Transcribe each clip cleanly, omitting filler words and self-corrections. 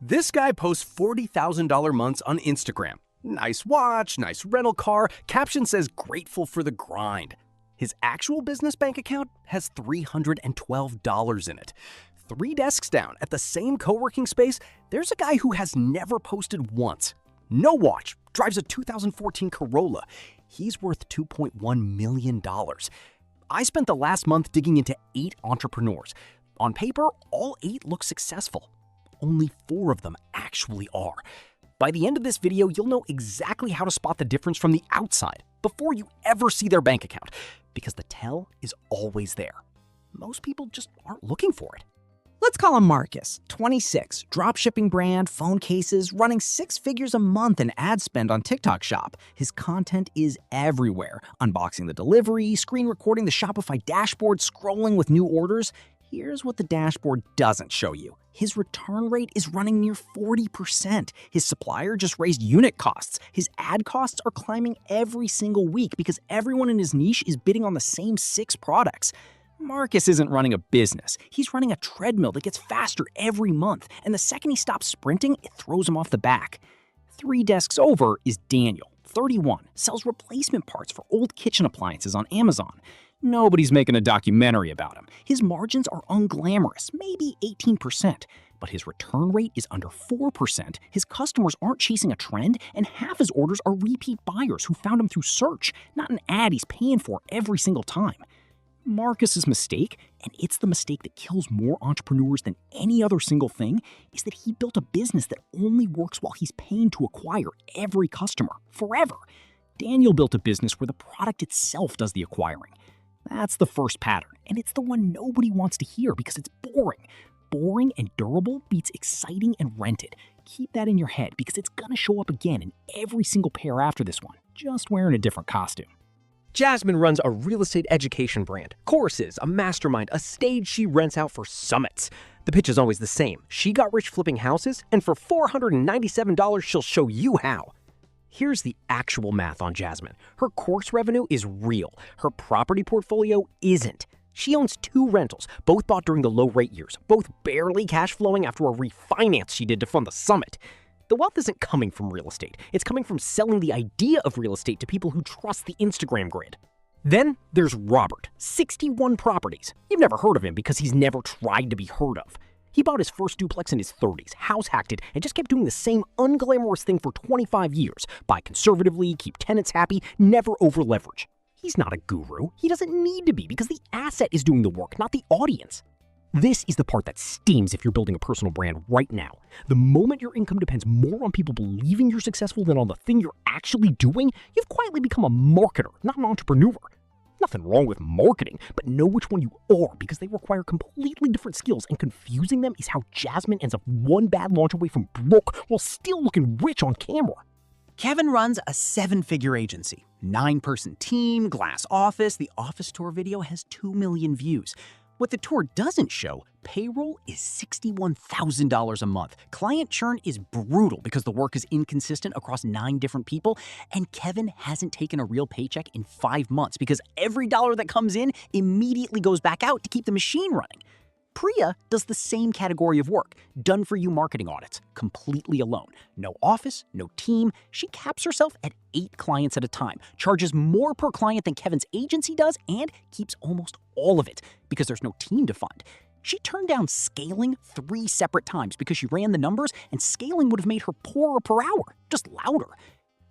This guy posts $40,000 months on Instagram. Nice watch, nice rental car, caption says grateful for the grind. His actual business bank account has $312 in it. 3 desks down at the same co-working space, there's a guy who has never posted once. No watch, drives a 2014 Corolla. He's worth $2.1 million. I spent the last month digging into 8 entrepreneurs. On paper, all 8 look successful. Only 4 of them actually are. By the end of this video, you'll know exactly how to spot the difference from the outside before you ever see their bank account, because the tell is always there. Most people just aren't looking for it. Let's call him Marcus, 26, dropshipping brand, phone cases, running 6 figures a month in ad spend on TikTok Shop. His content is everywhere, unboxing the delivery, screen recording the Shopify dashboard, scrolling with new orders. Here's what the dashboard doesn't show you. His return rate is running near 40%. His supplier just raised unit costs. His ad costs are climbing every single week because everyone in his niche is bidding on the same 6 products. Marcus isn't running a business. He's running a treadmill that gets faster every month, and the second he stops sprinting, it throws him off the back. 3 desks over is Daniel, 31, sells replacement parts for old kitchen appliances on Amazon. Nobody's making a documentary about him. His margins are unglamorous, maybe 18%, but his return rate is under 4%. His customers aren't chasing a trend, and half his orders are repeat buyers who found him through search, not an ad he's paying for every single time. Marcus's mistake, and it's the mistake that kills more entrepreneurs than any other single thing, is that he built a business that only works while he's paying to acquire every customer, forever. Daniel built a business where the product itself does the acquiring. That's the first pattern, and it's the one nobody wants to hear because it's boring. Boring and durable beats exciting and rented. Keep that in your head because it's gonna show up again in every single pair after this one, just wearing a different costume. Jasmine runs a real estate education brand, courses, a mastermind, a stage she rents out for summits. The pitch is always the same. She got rich flipping houses, and for $497, she'll show you how. Here's the actual math on Jasmine. Her course revenue is real. Her property portfolio isn't. She owns 2 rentals, both bought during the low rate years, both barely cash flowing after a refinance she did to fund the summit. The wealth isn't coming from real estate. It's coming from selling the idea of real estate to people who trust the Instagram grid. Then there's Robert, 61 properties. You've never heard of him because he's never tried to be heard of. He bought his first duplex in his 30s, house hacked it, and just kept doing the same unglamorous thing for 25 years. Buy conservatively, keep tenants happy, never over-leverage. He's not a guru. He doesn't need to be because the asset is doing the work, not the audience. This is the part that steams if you're building a personal brand right now. The moment your income depends more on people believing you're successful than on the thing you're actually doing, you've quietly become a marketer, not an entrepreneur. Nothing wrong with marketing, but know which one you are because they require completely different skills, and confusing them is how Jasmine ends up one bad launch away from broke while still looking rich on camera. Kevin runs a 7-figure agency, 9-person team, glass office. The office tour video has 2 million views. What the tour doesn't show, payroll is $61,000 a month. Client churn is brutal because the work is inconsistent across 9 different people, and Kevin hasn't taken a real paycheck in 5 months because every dollar that comes in immediately goes back out to keep the machine running. Priya does the same category of work, done-for-you marketing audits, completely alone. No office, no team. She caps herself at 8 clients at a time, charges more per client than Kevin's agency does, and keeps almost all of it because there's no team to fund. She turned down scaling 3 separate times because she ran the numbers, and scaling would have made her poorer per hour, just louder.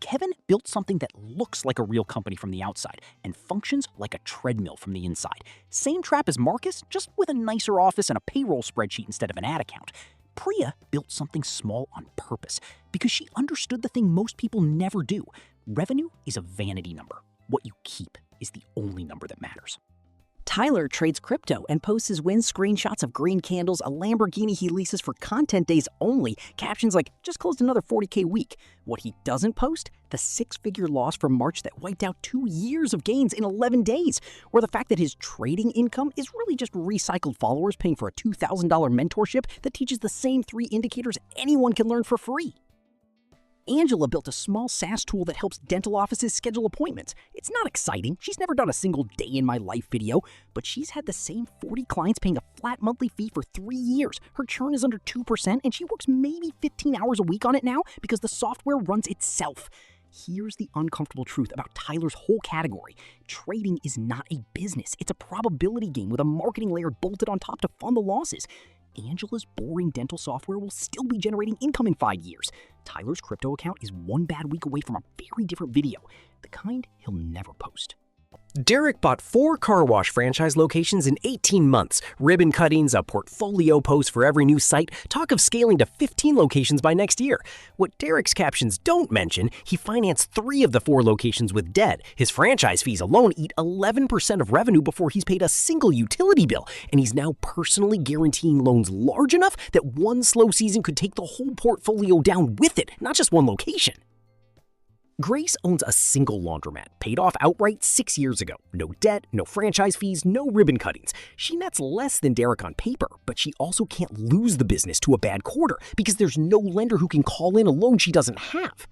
Kevin built something that looks like a real company from the outside and functions like a treadmill from the inside. Same trap as Marcus, just with a nicer office and a payroll spreadsheet instead of an ad account. Priya built something small on purpose because she understood the thing most people never do. Revenue is a vanity number. What you keep is the only number that matters. Tyler trades crypto and posts his wins, screenshots of green candles, a Lamborghini he leases for content days only, captions like, just closed another 40K week. What he doesn't post? The 6-figure loss from March that wiped out 2 years of gains in 11 days. Or the fact that his trading income is really just recycled followers paying for a $2,000 mentorship that teaches the same 3 indicators anyone can learn for free. Angela built a small SaaS tool that helps dental offices schedule appointments. It's not exciting. She's never done a single day in my life video, but she's had the same 40 clients paying a flat monthly fee for 3 years. Her churn is under 2%, and she works maybe 15 hours a week on it now because the software runs itself. Here's the uncomfortable truth about Tyler's whole category. Trading is not a business. It's a probability game with a marketing layer bolted on top to fund the losses. Angela's boring dental software will still be generating income in 5 years. Tyler's crypto account is one bad week away from a very different video, the kind he'll never post. Derek bought 4 car wash franchise locations in 18 months, ribbon cuttings, a portfolio post for every new site, talk of scaling to 15 locations by next year. What Derek's captions don't mention, he financed 3 of the 4 locations with debt. His franchise fees alone eat 11% of revenue before he's paid a single utility bill, and he's now personally guaranteeing loans large enough that one slow season could take the whole portfolio down with it, not just one location. Grace owns a single laundromat, paid off outright 6 years ago. No debt, no franchise fees, no ribbon cuttings. She nets less than Derek on paper, but she also can't lose the business to a bad quarter because there's no lender who can call in a loan she doesn't have.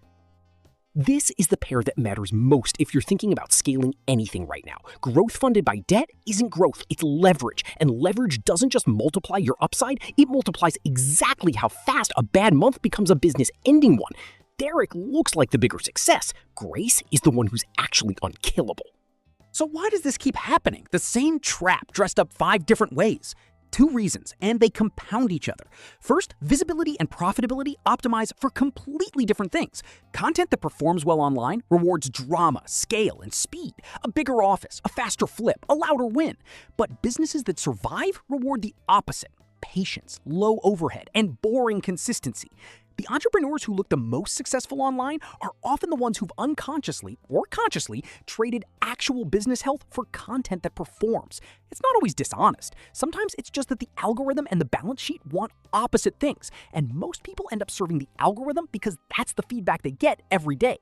This is the pair that matters most if you're thinking about scaling anything right now. Growth funded by debt isn't growth, it's leverage. And leverage doesn't just multiply your upside, it multiplies exactly how fast a bad month becomes a business-ending one. Derek looks like the bigger success. Grace is the one who's actually unkillable. So why does this keep happening? The same trap dressed up 5 different ways. 2 reasons, and they compound each other. First, visibility and profitability optimize for completely different things. Content that performs well online rewards drama, scale, and speed. A bigger office, a faster flip, a louder win. But businesses that survive reward the opposite. Patience, low overhead, and boring consistency. The entrepreneurs who look the most successful online are often the ones who've unconsciously or consciously traded actual business health for content that performs. It's not always dishonest. Sometimes it's just that the algorithm and the balance sheet want opposite things, and most people end up serving the algorithm because that's the feedback they get every day.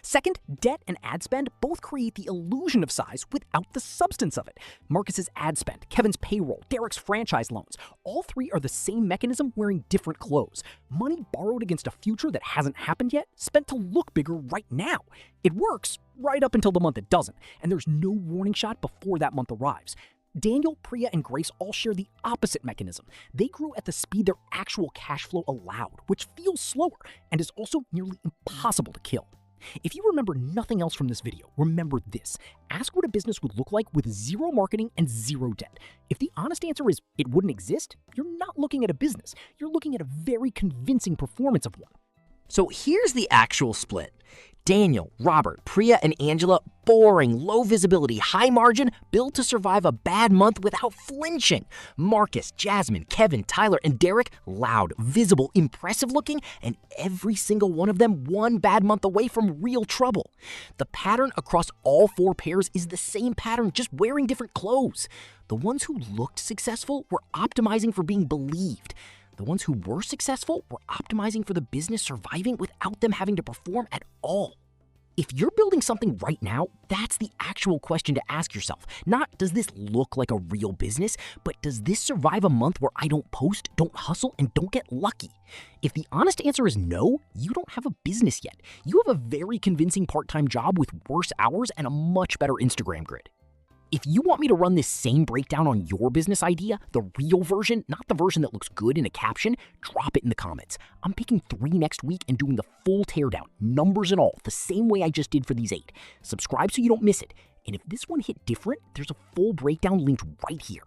Second, debt and ad spend both create the illusion of size without the substance of it. Marcus's ad spend, Kevin's payroll, Derek's franchise loans, all 3 are the same mechanism wearing different clothes. Money borrowed against a future that hasn't happened yet, spent to look bigger right now. It works right up until the month it doesn't, and there's no warning shot before that month arrives. Daniel, Priya, and Grace all share the opposite mechanism. They grew at the speed their actual cash flow allowed, which feels slower and is also nearly impossible to kill. If you remember nothing else from this video, remember this. Ask what a business would look like with 0 marketing and 0 debt. If the honest answer is it wouldn't exist, you're not looking at a business. You're looking at a very convincing performance of one. So here's the actual split. Daniel, Robert, Priya, and Angela, boring, low visibility, high margin, built to survive a bad month without flinching. Marcus, Jasmine, Kevin, Tyler, and Derek, loud, visible, impressive looking, and every single one of them one bad month away from real trouble. The pattern across all 4 pairs is the same pattern, just wearing different clothes. The ones who looked successful were optimizing for being believed. The ones who were successful were optimizing for the business surviving without them having to perform at all. If you're building something right now, that's the actual question to ask yourself. Not, does this look like a real business, but does this survive a month where I don't post, don't hustle, and don't get lucky? If the honest answer is no, you don't have a business yet. You have a very convincing part-time job with worse hours and a much better Instagram grid. If you want me to run this same breakdown on your business idea, the real version, not the version that looks good in a caption, drop it in the comments. I'm picking 3 next week and doing the full teardown, numbers and all, the same way I just did for these 8. Subscribe so you don't miss it. And if this one hit different, there's a full breakdown linked right here.